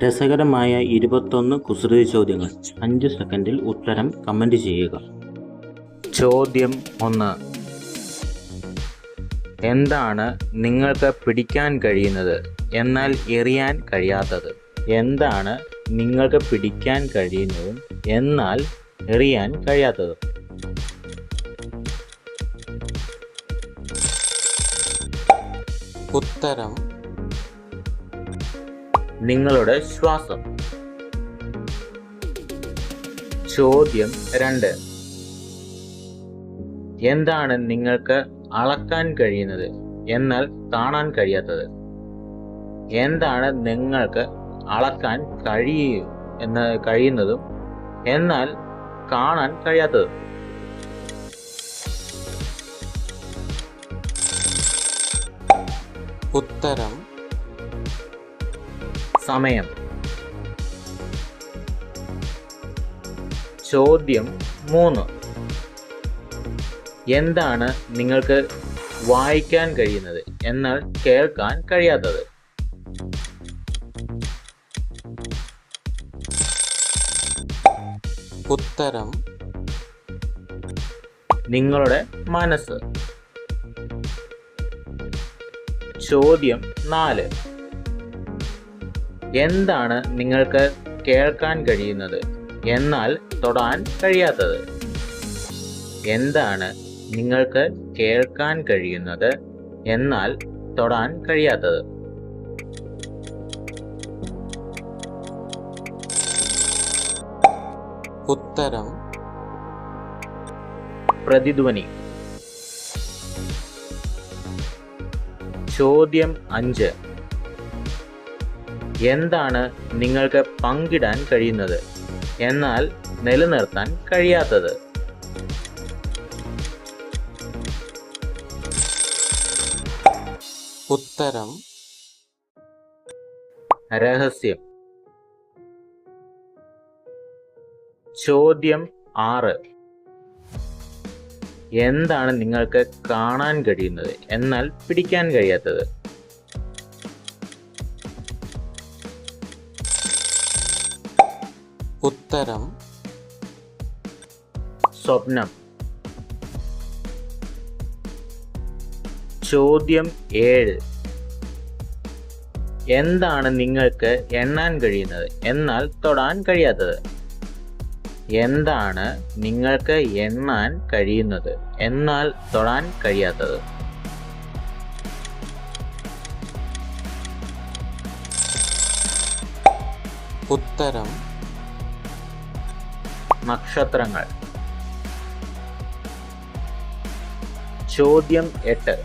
രസകരമായ 21 കുസൃതി ചോദ്യങ്ങൾ. 5 സെക്കൻഡിൽ ഉത്തരം കമൻറ്റ് ചെയ്യുക. ചോദ്യം 1. എന്താണ് നിങ്ങൾക്ക് പിടിക്കാൻ കഴിയുന്നത് എന്നാൽ എറിയാൻ കഴിയാത്തത്? എന്താണ് നിങ്ങൾക്ക് പിടിക്കാൻ കഴിയുന്നതും എന്നാൽ എറിയാൻ കഴിയാത്തത്? ഉത്തരം നിങ്ങളുടെ ശ്വാസം. ചോദ്യം 2. എന്താണ് നിങ്ങൾക്ക് അളക്കാൻ കഴിയുന്നത് എന്നാൽ കാണാൻ കഴിയാത്തത്? എന്താണ് നിങ്ങൾക്ക് അളക്കാൻ കഴിയുന്നതും എന്നാൽ കാണാൻ കഴിയാത്തതും? ഉത്തരം സമയം. ചോദ്യം 3. എന്താണ് നിങ്ങൾക്ക് വായിക്കാൻ കഴിയുന്നത് എന്നാൽ കേൾക്കാൻ കഴിയാത്തത്? ഉത്തരം നിങ്ങളുടെ മനസ്സ്. ചോദ്യം 4. എന്താണ് നിങ്ങൾക്ക് കേൾക്കാൻ കഴിയുന്നത് എന്നാൽ തൊടാൻ കഴിയാത്തത്? എന്താണ് നിങ്ങൾക്ക് കേൾക്കാൻ കഴിയുന്നത് എന്നാൽ തൊടാൻ കഴിയാത്തത്? ഉത്തരം പ്രതിധ്വനി. ചോദ്യം 5. എന്താണ് നിങ്ങൾക്ക് പങ്കിടാൻ കഴിയുന്നത് എന്നാൽ നിലനിർത്താൻ കഴിയാത്തത്? ഉത്തരം രഹസ്യം. ചോദ്യം 6. എന്താണ് നിങ്ങൾക്ക് കാണാൻ കഴിയുന്നത് എന്നാൽ പിടിക്കാൻ കഴിയാത്തത്? ഉത്തരം സ്വപ്നം. ചോദ്യം 7. എന്താണ് നിങ്ങൾക്ക് എണ്ണാൻ കഴിയുന്നത് എന്നാൽ തൊടാൻ കഴിയാത്തത്? എന്താണ് നിങ്ങൾക്ക് എണ്ണാൻ കഴിയുന്നത് എന്നാൽ തൊടാൻ കഴിയാത്തത്? ഉത്തരം നക്ഷത്രങ്ങൾ. ചോദ്യം 8.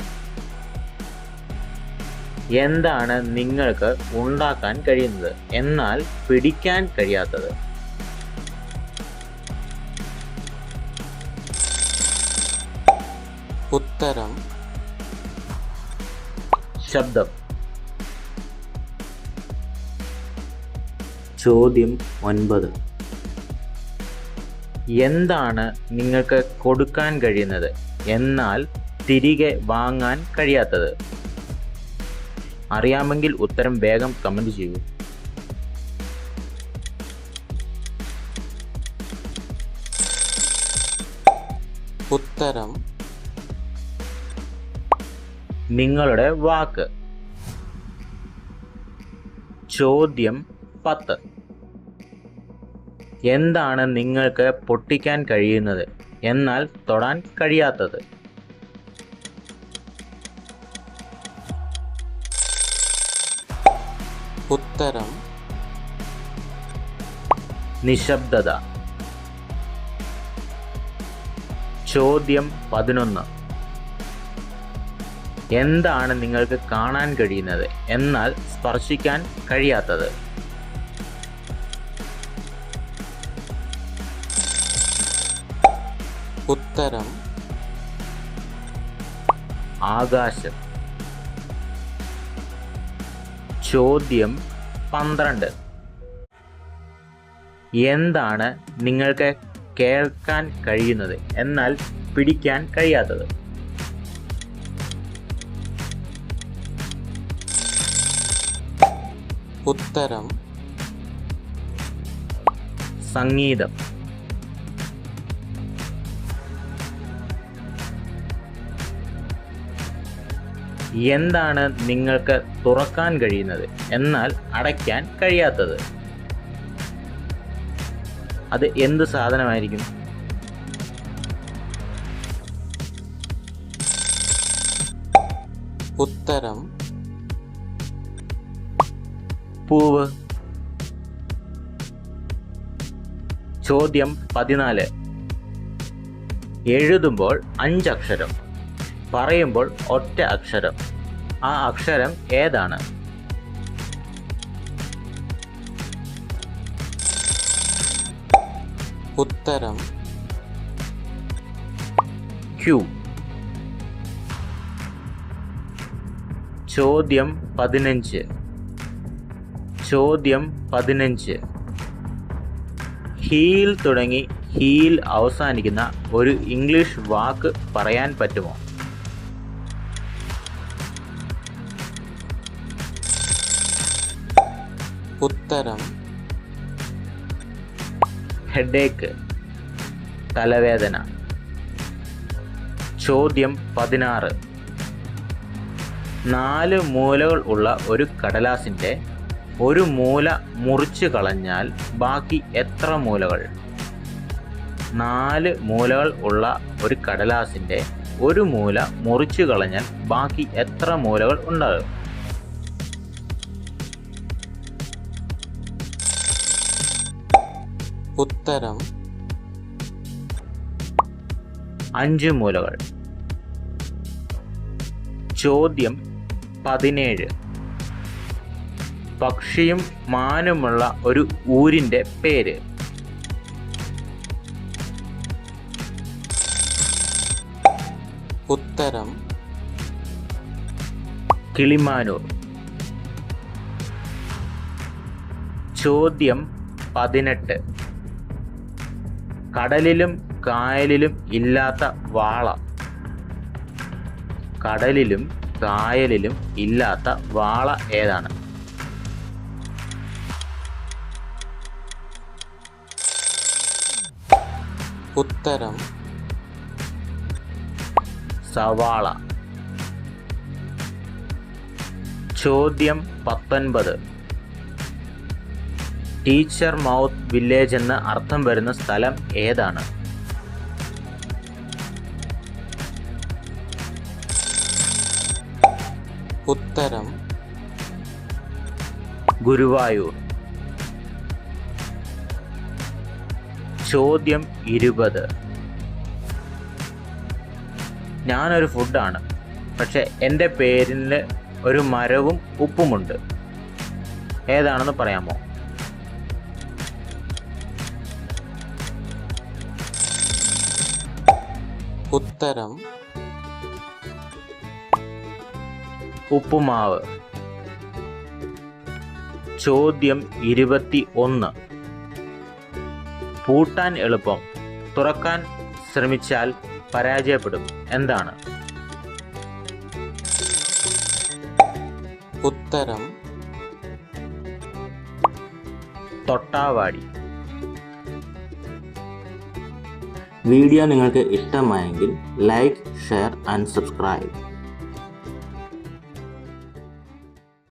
എന്താണ് നിങ്ങൾക്ക് ഉണ്ടാക്കാൻ കഴിയുന്നത് എന്നാൽ പിടിക്കാൻ കഴിയാത്തത്? ഉത്തരം ശബ്ദം. ചോദ്യം 9. എന്താണ് നിങ്ങൾക്ക് കൊടുക്കാൻ കഴിയുന്നത് എന്നാൽ തിരികെ വാങ്ങാൻ കഴിയാത്തത്? അറിയാമെങ്കിൽ ഉത്തരം വേഗം കമൻറ്റ് ചെയ്യൂ. ഉത്തരം നിങ്ങളുടെ വാക്ക്. ചോദ്യം 10. എന്താണ് നിങ്ങൾക്ക് പൊട്ടിക്കാൻ കഴിയുന്നത് എന്നാൽ തൊടാൻ കഴിയാത്തത്? ഉത്തരം നിശബ്ദത. ചോദ്യം 11. എന്താണ് നിങ്ങൾക്ക് കാണാൻ കഴിയുന്നത് എന്നാൽ സ്പർശിക്കാൻ കഴിയാത്തത്? ഉത്തരം ആകാശം. ചോദ്യം 12. എന്താണ് നിങ്ങൾക്ക് കേൾക്കാൻ കഴിയുന്നത് എന്നാൽ പിടിക്കാൻ കഴിയാത്തത്? ഉത്തരം സംഗീതം. എന്താണ് നിങ്ങൾക്ക് തുറക്കാൻ കഴിയുന്നത് എന്നാൽ അടയ്ക്കാൻ കഴിയാത്തത്? അത് എന്ത് സാധനമായിരിക്കും? ഉത്തരം പൂവ്. ചോദ്യം 14. എഴുതുമ്പോൾ 5 അക്ഷരം, പറയുമ്പോൾ ഒറ്റ അക്ഷരം. ആ അക്ഷരം ഏതാണ്? ഉത്തരം ക്യൂ. ചോദ്യം 15. ഹീൽ തുടങ്ങി ഹീൽ അവസാനിക്കുന്ന ഒരു ഇംഗ്ലീഷ് വാക്ക് പറയാൻ പറ്റുമോ? ഉത്തരം ഹെഡേക്ക്, തലവേദന. ചോദ്യം 16. 4 മൂലകൾ ഉള്ള ഒരു കടലാസിൻ്റെ ഒരു മൂല മുറിച്ചു കളഞ്ഞാൽ ബാക്കി എത്ര മൂലകൾ? 4 മൂലകൾ ഉള്ള ഒരു കടലാസിൻ്റെ ഒരു മൂല മുറിച്ചു കളഞ്ഞാൽ ബാക്കി എത്ര മൂലകൾ ഉണ്ടാകും? ഉത്തരം 5 മൂലകൾ. ചോദ്യം 17. പക്ഷിയും മാനുമുള്ള ഒരു ഊരിൻ്റെ പേര്? ഉത്തരം കിളിമാനൂർ. ചോദ്യം 18. കടലിലും കായലിലും ഇല്ലാത്ത വാള. കടലിലും കായലിലും ഇല്ലാത്ത വാള ഏതാണ്? ഉത്തരം സവാള. ചോദ്യം 19. ടീച്ചർ മൗത്ത് വില്ലേജ് എന്ന് അർത്ഥം വരുന്ന സ്ഥലം ഏതാണ്? ഉത്തരം ഗുരുവായൂർ. ചോദ്യം 20. ഞാനൊരു ഫുഡാണ്, പക്ഷെ എൻ്റെ പേരിൽ ഒരു മരവും ഉപ്പുമുണ്ട്. ഏതാണെന്ന് പറയാമോ? ഉത്തരം ഉപ്പുമാവ്. ചോദ്യം 21. പൂട്ടാൻ എളുപ്പം, തുറക്കാൻ ശ്രമിച്ചാൽ പരാജയപ്പെടും. എന്താണ്? ഉത്തരം തൊട്ടാവാടി. വീഡിയോ നിങ്ങൾക്ക് ഇഷ്ടമായെങ്കിൽ ലൈക്ക്, ഷെയർ ആൻഡ് സബ്സ്ക്രൈബ്.